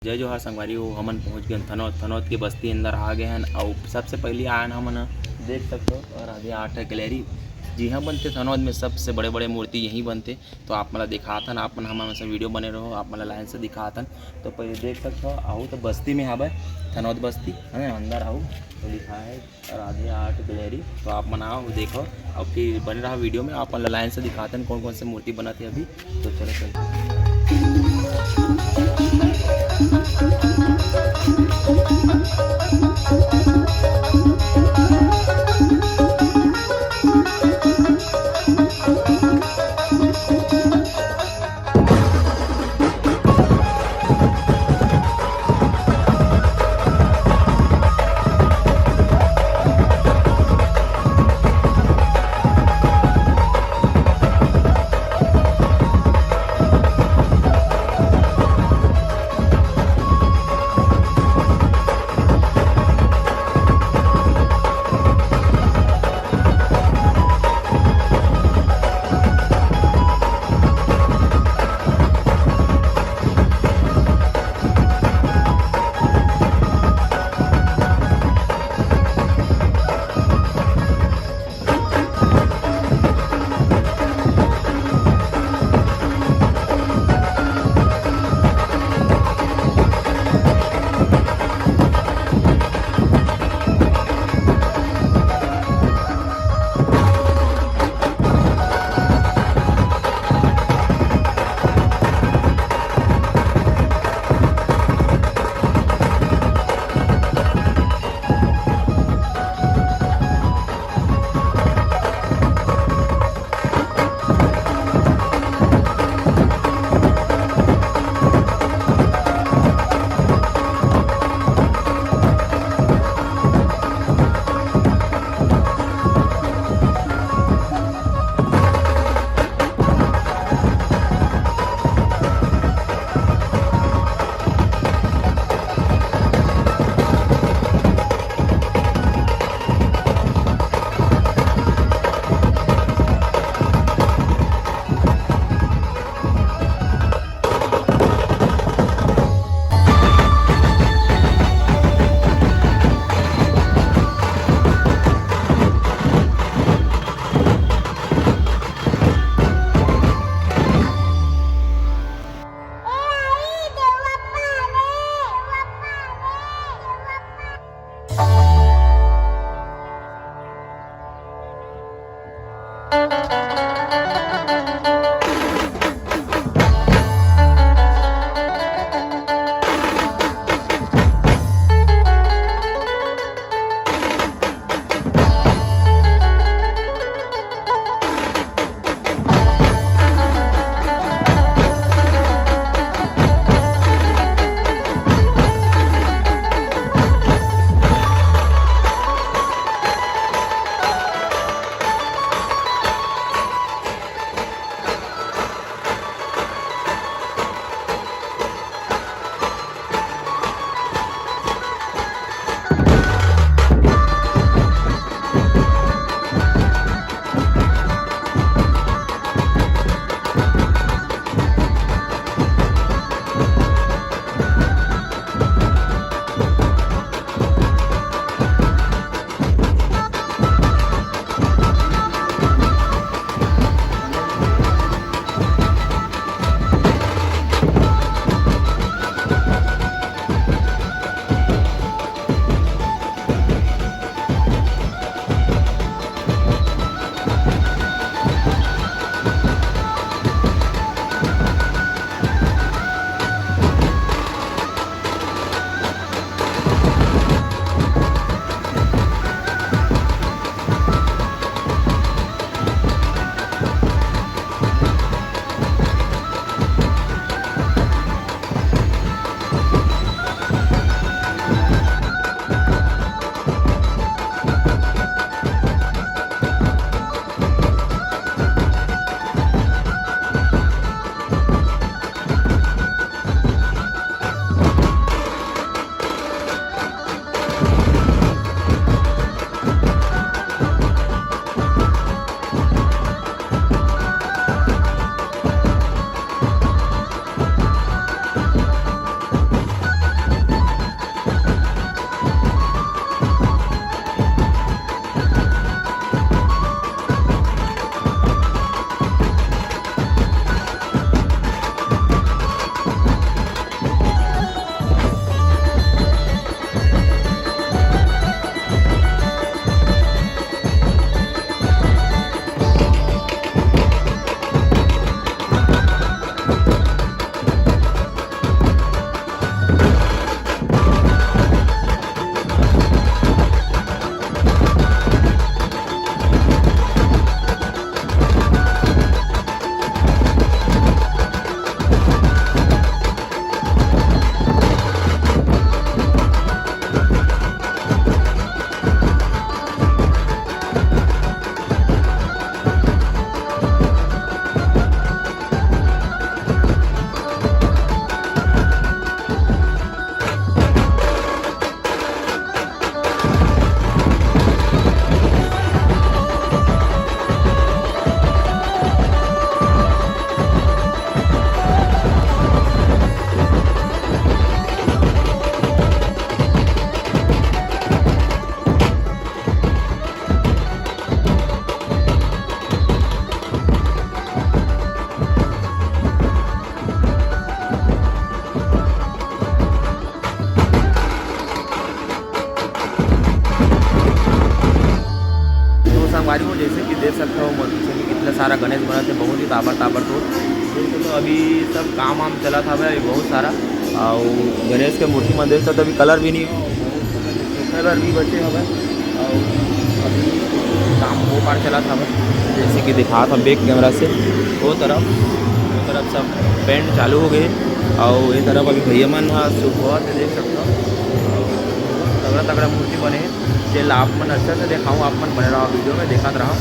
जय जोहार संगवारी हो। हमन पहुंच गए थनौत की बस्ती अंदर आ गए हैं। और सबसे पहले आयन हमन देख सकते हो राधे आर्ट गैलरी जी हाँ बनते थनौत में सबसे बड़े बड़े मूर्ति यहीं बनते। तो आप मतलब दिखाथन आप मन हमारे से वीडियो बने रहो, आप मतलब लाइन से दिखाथन। तो पहले देख सकते हो आहू तो बस्ती में हवा थनौत बस्ती है अंदर आहू तो लिखा है राधे आर्ट गैलरी। तो आप मन आओ देखो और फिर बने रहा वीडियो में आप मतलब लाइन से दिखाते कौन कौन से मूर्ति बनाते अभी। तो चलो चलो पीछे में कितना सारा गणेश बना थे, बहुत ही ताबड़ तो अभी सब काम वाम चला था भाई बहुत सारा। और गणेश के मूर्ति में देख सकते अभी कलर भी नहीं कलर भी बचे हवे। और अभी काम वो पार चला था भाई, जैसे कि दिखा था बैक कैमरा से वो तरफ सब पेंट चालू हो गए। और ये तरफ अभी भैया मन सुबह से देख सकते हो तगड़ा मूर्ति बने, चल आप मन अच्छा से दिखाऊँ, आप मन बने रहो वीडियो में देखा रहा।